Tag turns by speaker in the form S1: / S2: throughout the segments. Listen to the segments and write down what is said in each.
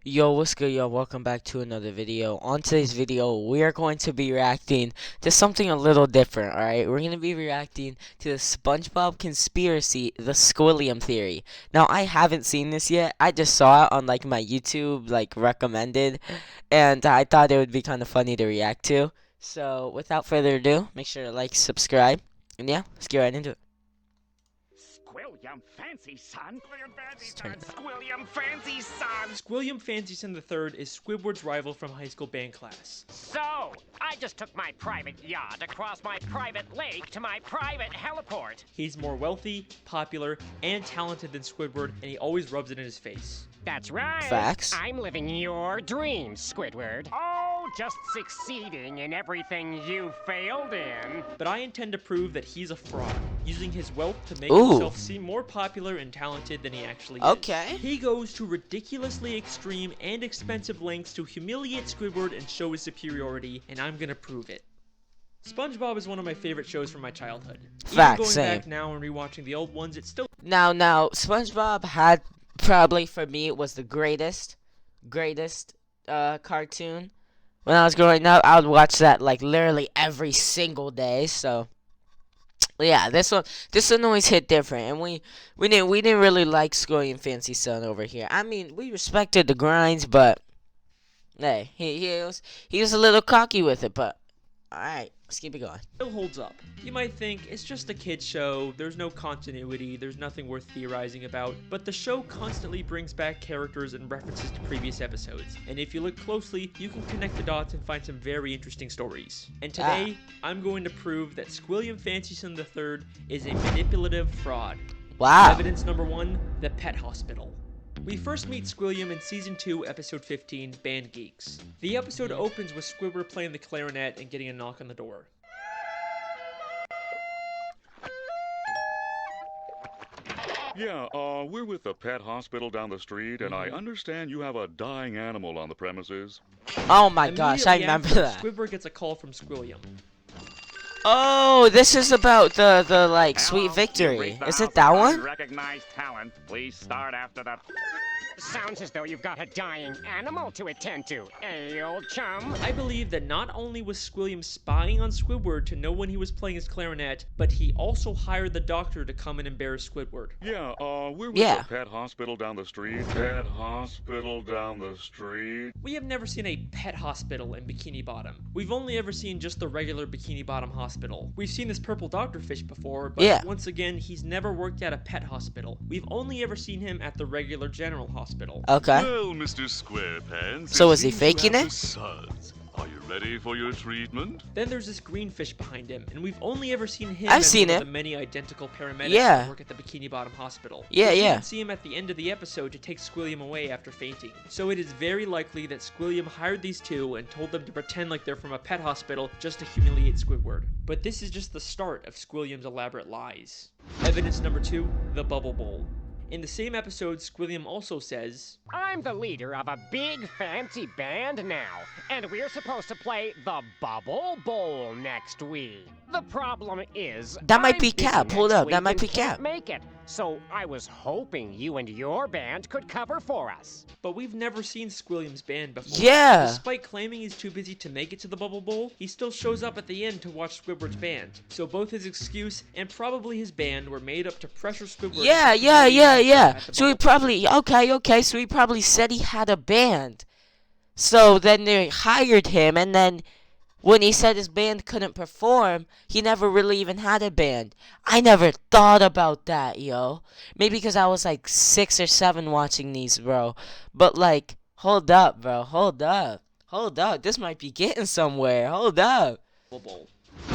S1: Yo, what's good, yo? Welcome back to another video. On today's video, we are going to be reacting to something a little different, alright? We're going to be reacting to the SpongeBob Conspiracy, the Squilliam Theory. Now, I haven't seen this yet. I just saw it on, my YouTube, recommended, and I thought it would be kind of funny to react to. So, without further ado, make sure to like, subscribe, and yeah, let's get right into it.
S2: Squilliam Fancy Son.
S3: Squilliam Fancy Son.
S4: Squilliam Fancy Son III is Squidward's rival from high school band class.
S3: So, I just took my private yacht across my private lake to my private heliport.
S4: He's more wealthy, popular, and talented than Squidward, and he always rubs it in his face.
S3: That's right.
S1: Facts.
S3: I'm living your dreams, Squidward. Oh, just succeeding in everything you failed in.
S4: But I intend to prove that he's a fraud, using his wealth to make
S1: Ooh.
S4: himself seem more popular and talented than he actually is.
S1: Okay.
S4: He goes to ridiculously extreme and expensive lengths to humiliate Squidward and show his superiority, and I'm gonna prove it. SpongeBob is one of my favorite shows from my childhood.
S1: Facts,
S4: Even going
S1: same.
S4: back now and rewatching the old ones, it's still
S1: Now, SpongeBob had probably for me it was the greatest cartoon. When I was growing up, I would watch that like literally every single day. So yeah, this one always hit different, and we didn't really like Squilliam Fancy Son over here. I mean, we respected the grinds, but hey, he was a little cocky with it, but alright, let's keep it going.
S4: still holds up. You might think it's just a kid's show, there's no continuity, there's nothing worth theorizing about, but the show constantly brings back characters and references to previous episodes, and if you look closely, you can connect the dots and find some very interesting stories. And today, I'm going to prove that Squilliam Fancy Son III is a manipulative fraud.
S1: Wow.
S4: Evidence number 1, the pet hospital. We first meet Squilliam in Season 2, Episode 15, Band Geeks. The episode opens with Squidward playing the clarinet and getting a knock on the door.
S5: Yeah, we're with the pet hospital down the street, and I understand you have a dying animal on the premises.
S1: Oh my gosh, I
S4: Immediately
S1: remember
S4: after,
S1: that.
S4: Squidward gets a call from Squilliam.
S1: Oh, this is about the like Sweet Victory. Is it that one?
S2: Recognized talent. Please start after the.
S3: Sounds as though you've got a dying animal to attend to, eh, old chum?
S4: I believe that not only was Squilliam spying on Squidward to know when he was playing his clarinet, but he also hired the doctor to come and embarrass Squidward.
S5: Yeah, we're with
S1: Yeah.
S5: the pet hospital down the street. Pet hospital down the street.
S4: We have never seen a pet hospital in Bikini Bottom. We've only ever seen just the regular Bikini Bottom hospital. We've seen this purple doctorfish before, but
S1: Yeah.
S4: once again, he's never worked at a pet hospital. We've only ever seen him at the regular general hospital.
S1: Okay.
S5: Well, Mr. Squarepants.
S1: So is he
S5: seems you
S1: faking
S5: have
S1: it?
S5: the suds. Are you ready for your treatment?
S4: Then there's this green fish behind him, and we've only ever seen him
S1: I've
S4: as
S1: seen
S4: one of
S1: him.
S4: the many identical paramedics
S1: Yeah.
S4: that work at the Bikini Bottom Hospital.
S1: Yeah,
S4: But we
S1: yeah.
S4: didn't see him at the end of the episode to take Squilliam away after fainting. So it is very likely that Squilliam hired these two and told them to pretend like they're from a pet hospital just to humiliate Squidward. But this is just the start of Squilliam's elaborate lies. Evidence number 2, the Bubble Bowl. In the same episode, Squilliam also says,
S3: I'm the leader of a big fancy band now, and we're supposed to play the Bubble Bowl next week. The problem is,
S1: That might
S3: I'm
S1: be
S3: busy
S1: Cap. Hold
S3: next
S1: up, that
S3: week
S1: might
S3: and
S1: be
S3: can't
S1: Cap.
S3: Make it. So I was hoping you and your band could cover for us.
S4: but we've never seen Squilliam's band before.
S1: Yeah.
S4: Despite claiming he's too busy to make it to the Bubble Bowl, he still shows up at the end to watch Squidward's band. So both his excuse and probably his band were made up to pressure Squidward.
S1: Yeah.
S4: into humiliating himself at the
S1: So he
S4: Bubble
S1: probably okay. So he probably said he had a band. So then they hired him, and then when he said his band couldn't perform, he never really even had a band. I never thought about that, yo. Maybe because I was like 6 or 7 watching these, bro. But like, hold up, bro. Hold up. This might be getting somewhere. Hold up.
S4: Bowl.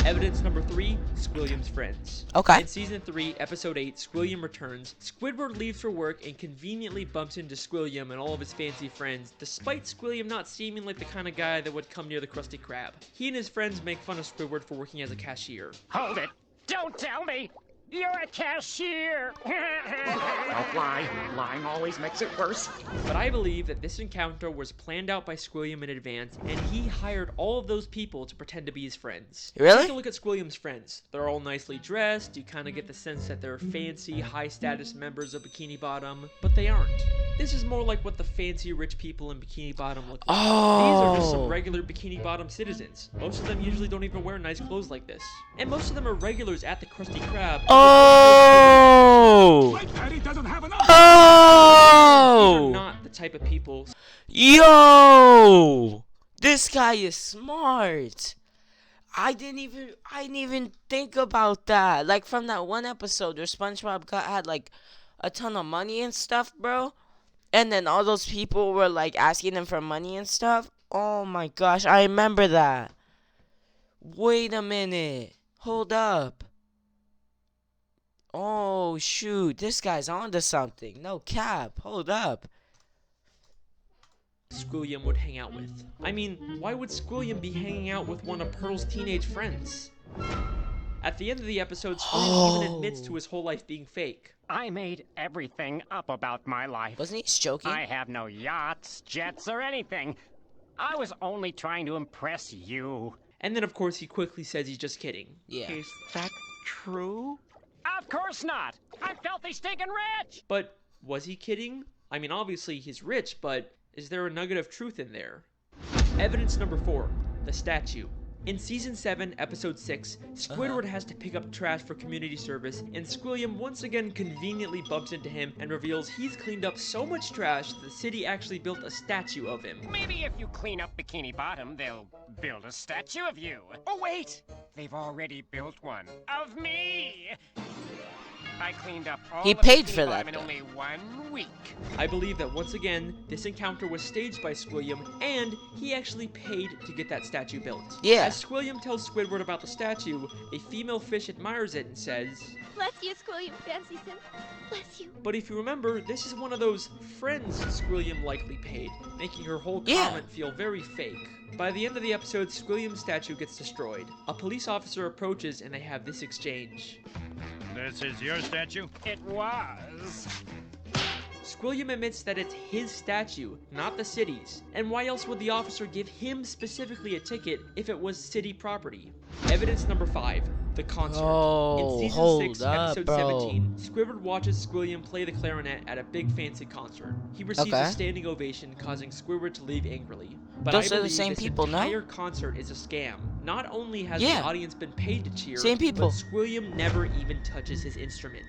S4: Evidence number 3, Squilliam's friends.
S1: Okay.
S4: In Season 3, Episode 8, Squilliam Returns, Squidward leaves for work and conveniently bumps into Squilliam and all of his fancy friends, despite Squilliam not seeming like the kind of guy that would come near the Krusty Krab. He and his friends make fun of Squidward for working as a cashier.
S3: Hold it! Don't tell me! You're a cashier!
S2: Don't lie. Lying always makes it worse.
S4: But I believe that this encounter was planned out by Squilliam in advance, and he hired all of those people to pretend to be his friends.
S1: Really?
S4: Take a look at Squilliam's friends. They're all nicely dressed. You kind of get the sense that they're fancy, high-status members of Bikini Bottom, but they aren't. This is more like what the fancy rich people in Bikini Bottom look like. These are just some regular Bikini Bottom citizens. Most of them usually don't even wear nice clothes like this. And most of them are regulars at the Krusty Krab.
S1: Oh!
S2: My daddy doesn't have enough.
S4: These are
S1: Oh!
S4: not the type of people.
S1: Yo! This guy is smart. I didn't even think about that. Like from that one episode where SpongeBob had like a ton of money and stuff, bro. And then all those people were like asking him for money and stuff. Oh my gosh, I remember that. Wait a minute. Hold up. Oh shoot, this guy's onto something. No cap. Hold up.
S4: Squilliam would hang out with. I mean, why would Squilliam be hanging out with one of Pearl's teenage friends? At the end of the episode, Squilliam even admits to his whole life being fake.
S3: I made everything up about my life.
S1: Wasn't he joking?
S3: I have no yachts, jets, or anything. I was only trying to impress you.
S4: And then, of course, he quickly says he's just kidding.
S1: Yeah.
S2: Is that true?
S3: Of course not! I'm filthy stinking rich!
S4: But was he kidding? I mean, obviously he's rich, but is there a nugget of truth in there? Evidence number 4, the statue. In Season 7, Episode 6, Squidward has to pick up trash for community service, and Squilliam once again conveniently bumps into him and reveals he's cleaned up so much trash that the city actually built a statue of him.
S3: Maybe if you clean up Bikini Bottom, they'll build a statue of you. Oh, wait! They've already built one. Of me! I cleaned up all
S1: He
S3: of
S1: paid
S3: Bikini
S1: for
S3: Bottom
S1: that,
S3: in
S1: though.
S3: only 1 week.
S4: I believe that once again, this encounter was staged by Squilliam, and he actually paid to get that statue built.
S1: Yeah.
S4: As Squilliam tells Squidward about the statue, a female fish admires it and says,
S6: Bless you, Squilliam Fancy Sim. Bless you.
S4: but if you remember, this is one of those friends Squilliam likely paid, making her whole
S1: Yeah.
S4: comment feel very fake. By the end of the episode, Squilliam's statue gets destroyed. A police officer approaches and they have this exchange.
S7: This is your statue?
S3: It was.
S4: Squilliam admits that it's his statue, not the city's. And why else would the officer give him specifically a ticket if it was city property? Evidence number 5, the concert.
S1: Oh,
S4: In Season
S1: hold
S4: 6,
S1: up,
S4: Episode
S1: bro.
S4: 17, Squidward watches Squilliam play the clarinet at a big fancy concert. He receives
S1: Okay.
S4: a standing ovation, causing Squidward to leave angrily. But
S1: Those
S4: I
S1: are the
S4: believe
S1: same
S4: this
S1: people, no?
S4: entire concert is a scam. Not only has
S1: Yeah.
S4: the audience been paid to cheer,
S1: Same people.
S4: but Squilliam never even touches his instrument.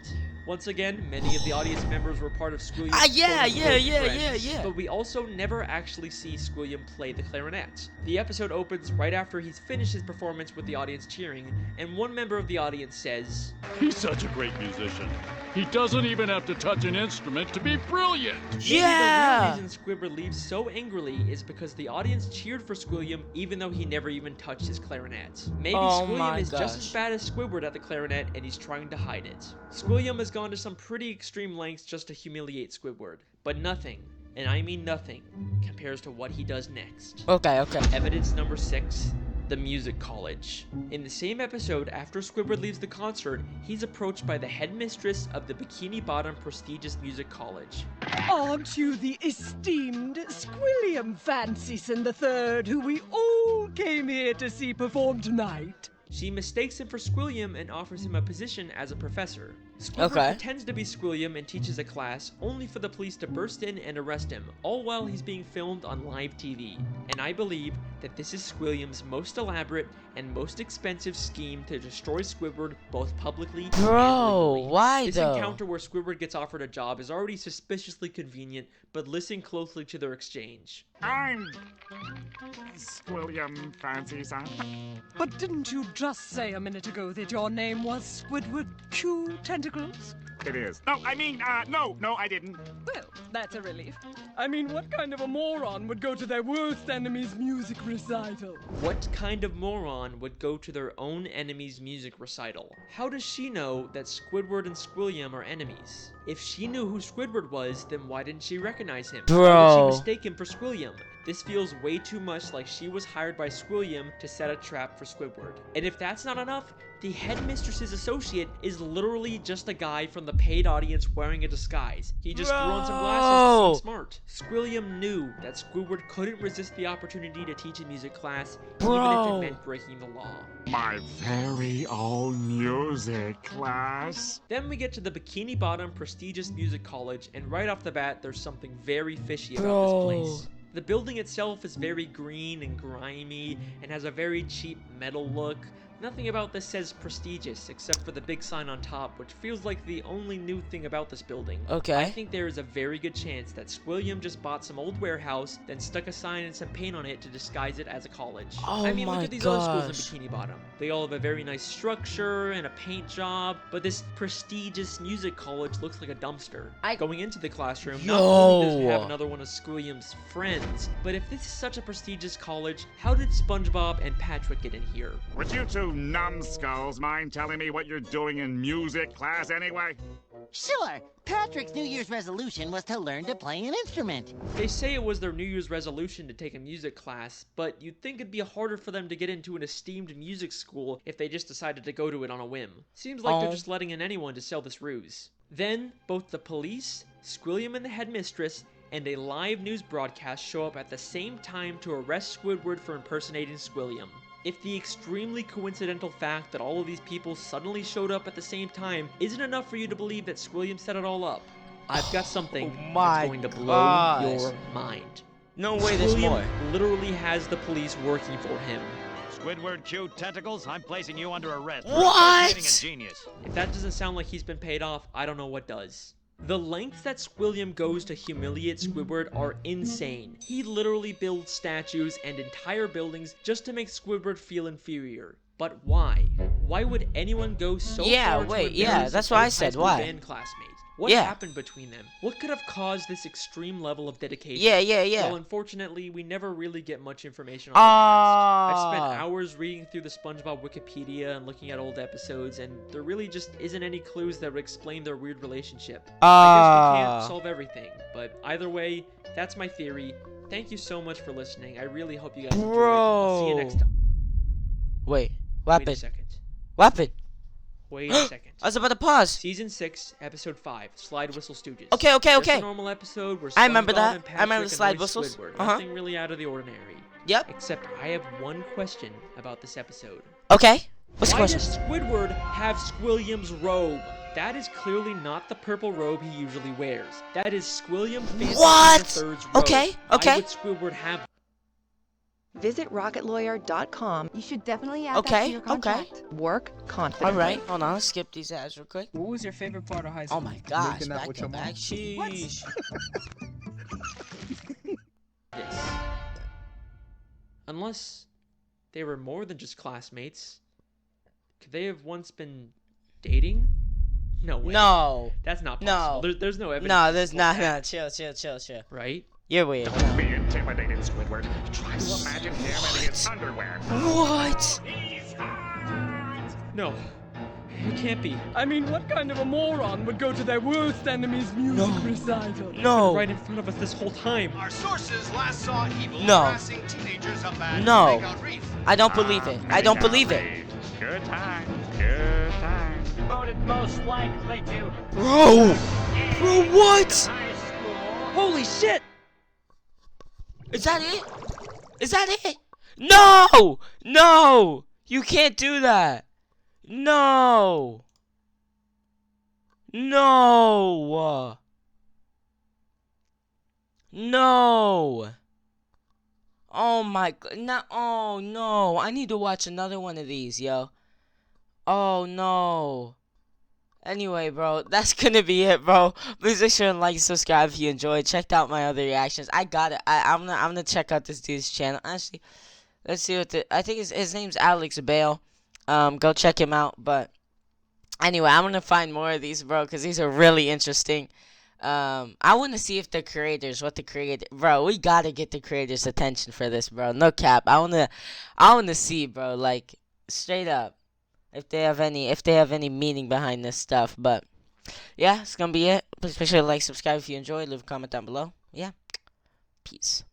S4: Once again, many of the audience members were part of Squilliam's
S1: Yeah,
S4: quote-unquote friends,
S1: yeah.
S4: but we also never actually see Squilliam play the clarinet. The episode opens right after he's finished his performance with the audience cheering, and one member of the audience says,
S7: He's such a great musician. He doesn't even have to touch an instrument to be brilliant.
S4: maybe
S1: Yeah.
S4: the real reason Squidward leaves so angrily is because the audience cheered for Squilliam even though he never even touched his clarinet. Maybe
S1: Oh
S4: Squilliam
S1: my
S4: is just as
S1: gosh.
S4: bad as Squidward at the clarinet and he's trying to hide it. Squilliam has gone to some pretty extreme lengths just to humiliate Squidward, but nothing, and I mean nothing, compares to what he does next.
S1: Okay.
S4: Evidence number 6, the music college. In the same episode, after Squidward leaves the concert, he's approached by the headmistress of the Bikini Bottom prestigious music college.
S8: Aren't you the esteemed Squilliam Fancy Sim III, who we all came here to see perform tonight?
S4: She mistakes him for Squilliam and offers him a position as a professor. Squidward
S1: Okay.
S4: pretends to be Squilliam and teaches a class, only for the police to burst in and arrest him, all while he's being filmed on live TV. And I believe that this is Squilliam's most elaborate and most expensive scheme to destroy Squidward both publicly and
S1: Bro,
S4: legally.
S1: why
S4: This
S1: though?
S4: encounter where Squidward gets offered a job is already suspiciously convenient, but listen closely to their exchange.
S2: I'm Squilliam Fancy Son.
S8: But didn't you just say a minute ago that your name was Squidward Q Tentacles?
S2: It is. No, I mean, no, I didn't.
S8: Well, that's a relief. I mean, what kind of a moron would go to their worst enemy's music recital?
S4: What kind of moron would go to their own enemy's music recital? How does she know that Squidward and Squilliam are enemies? If she knew who Squidward was, then why didn't she recognize him? Why
S1: Bro.
S4: did she mistake him for Squilliam? This feels way too much like she was hired by Squilliam to set a trap for Squidward. And if that's not enough, the headmistress's associate is literally just a guy from the paid audience wearing a disguise. He just threw on some glasses to seem smart. Squilliam knew that Squidward couldn't resist the opportunity to teach a music class, even if it meant breaking the law.
S2: My very own music class.
S4: Then we get to the Bikini Bottom prestigious music college, and right off the bat, there's something very fishy about this place. The building itself is very green and grimy and has a very cheap metal look. Nothing about this says prestigious, except for the big sign on top, which feels like the only new thing about this building.
S1: Okay.
S4: I think there is a very good chance that Squilliam just bought some old warehouse, then stuck a sign and some paint on it to disguise it as a college.
S1: Oh
S4: I mean, look
S1: my
S4: at these other
S1: gosh.
S4: schools in Bikini Bottom. They all have a very nice structure and a paint job, but this prestigious music college looks like a dumpster. Going into the classroom, not only does it have another one of Squilliam's friends, but if this is such a prestigious college, how did SpongeBob and Patrick get in here?
S2: Would you two numbskulls mind telling me what you're doing in music class anyway?
S9: Sure. Patrick's New Year's resolution was to learn to play an instrument.
S4: They say it was their New Year's resolution to take a music class, but you'd think it'd be harder for them to get into an esteemed music school if they just decided to go to it on a whim. Seems like they're just letting in anyone to sell this ruse. Then, both the police, Squilliam and the headmistress, and a live news broadcast show up at the same time to arrest Squidward for impersonating Squilliam. If the extremely coincidental fact that all of these people suddenly showed up at the same time isn't enough for you to believe that Squilliam set it all up, I've got something that's going to blow your mind.
S1: No way there's more.
S4: Squilliam literally has the police working for him.
S10: Squidward cute tentacles, I'm placing you under arrest.
S1: What?
S10: For impersonating a genius.
S4: If that doesn't sound like he's been paid off, I don't know what does. The lengths that Squilliam goes to humiliate Squidward are insane. He literally builds statues and entire buildings just to make Squidward feel inferior. But why? Why would anyone go so far to embarrass
S1: that's
S4: his
S1: what I
S4: high
S1: said,
S4: school
S1: why?
S4: band classmate? What happened between them? What could have caused this extreme level of dedication? Well, unfortunately, we never really get much information on the past. I've spent hours reading through the SpongeBob Wikipedia and looking at old episodes, and there really just isn't any clues that would explain their weird relationship. I guess we can't solve everything, but either way, that's my theory. Thank you so much for listening. I really hope you guys enjoyed. I'll see you next time.
S1: Wait, what happened?
S4: Wait a second.
S1: What happened?
S4: Wait a second.
S1: I was about to pause.
S4: Season 6, Episode 5, Slide Whistle Stooges.
S1: Okay.
S4: Just a normal episode where
S1: I remember
S4: SpongeBob
S1: that.
S4: and
S1: I remember
S4: Patrick
S1: the slide
S4: annoy
S1: whistles.
S4: Squidward. Nothing really out of the ordinary.
S1: Yep.
S4: Except I have one question about this episode.
S1: Okay. What's the
S4: Why
S1: question?
S4: does Squidward have Squilliam's robe? That is clearly not the purple robe he usually wears. That is Squilliam Fancy III's robe.
S1: Okay.
S4: Why would Squidward have?
S11: Visit rocketlawyer.com.
S6: You should definitely add that to your contract.
S11: Work confidently.
S1: Alright, hold on. Let's skip these ads real quick.
S12: What was your favorite part of high school?
S1: Oh my gosh,
S12: Making out
S1: back
S12: with
S1: to
S12: your
S1: back.
S12: mom.
S1: Sheesh.
S4: This. Unless they were more than just classmates. Could they have once been dating? No way.
S1: No.
S4: That's not possible. There's no evidence.
S1: No, there's not. No, chill.
S4: Right?
S1: You're weird.
S2: Don't be intimidated, Squidward. Try to imagine him in his underwear.
S1: What?
S4: No. It can't be.
S8: I mean, what kind of a moron would go to their worst enemy's music recital?
S1: No.
S4: Right in front of us this whole time.
S13: Our sources last saw evil
S1: No.
S13: harassing teenagers up at
S1: No.
S13: Makeout Reef.
S1: I don't believe it. I don't believe it.
S2: Good times, good times.
S3: Voted most likely to.
S1: Bro! Bro, what?
S3: High school.
S4: Holy shit!
S1: Is that it? Is that it? No! No! You can't do that. No! No! No! Oh my god. No, oh no. I need to watch another one of these, yo. Oh no. Anyway, bro, that's gonna be it, bro. Please make sure and like and subscribe if you enjoyed. Checked out my other reactions. I got it. I'm gonna check out this dude's channel. Actually, let's see what I think his name's Alex Bale. Go check him out. But anyway, I'm gonna find more of these, bro, because these are really interesting. I want to see if the creators, bro, we gotta get the creators' attention for this, bro. No cap. I wanna see, bro, like straight up, if they have any meaning behind this stuff. But yeah, it's gonna be it. Please make sure to like, subscribe if you enjoyed. Leave a comment down below. Yeah, peace.